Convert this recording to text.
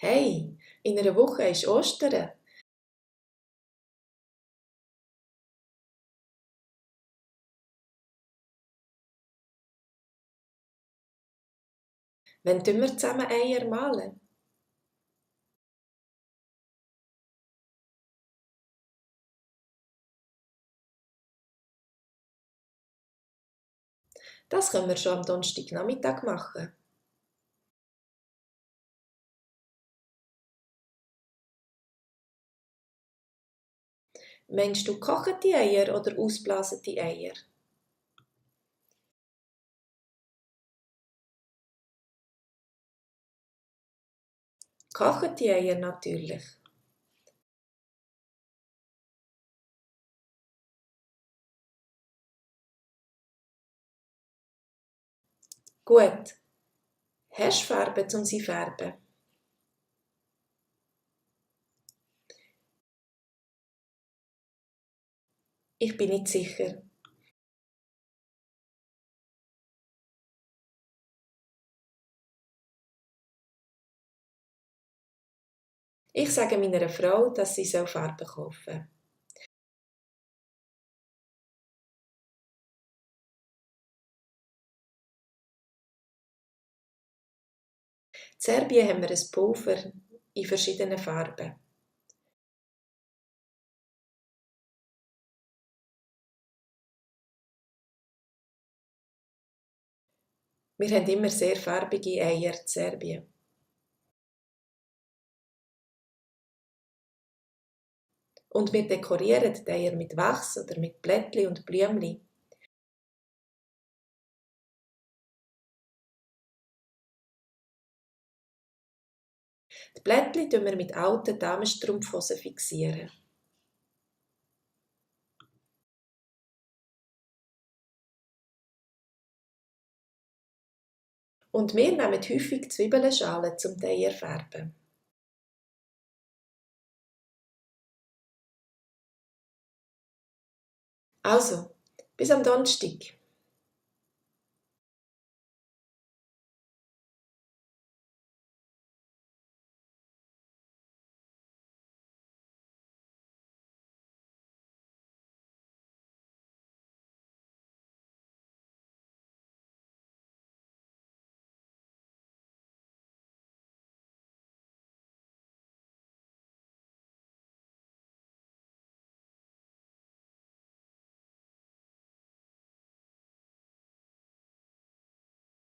Hey, in einer Woche ist Ostern. Wann tun wir zusammen Eier malen? Das können wir schon am Donnerstagnachmittag machen. Meinst du gekochte Eier oder ausblasene Eier? Gekochte Eier natürlich. Gut. Hast du Farbe zum sie färben? Ich bin nicht sicher. Ich sage meiner Frau, dass sie Farbe kaufen soll. In Serbien haben wir ein Pulver in verschiedenen Farben. Wir haben immer sehr farbige Eier in Serbien. Und wir dekorieren die Eier mit Wachs oder mit Blättli und Blümli. Die Blättli fixieren wir mit alten Damenstrumpfhosen fixieren. Und wir nehmen häufig Zwiebelschalen zum die Eier färben. Also, bis am Donnerstag.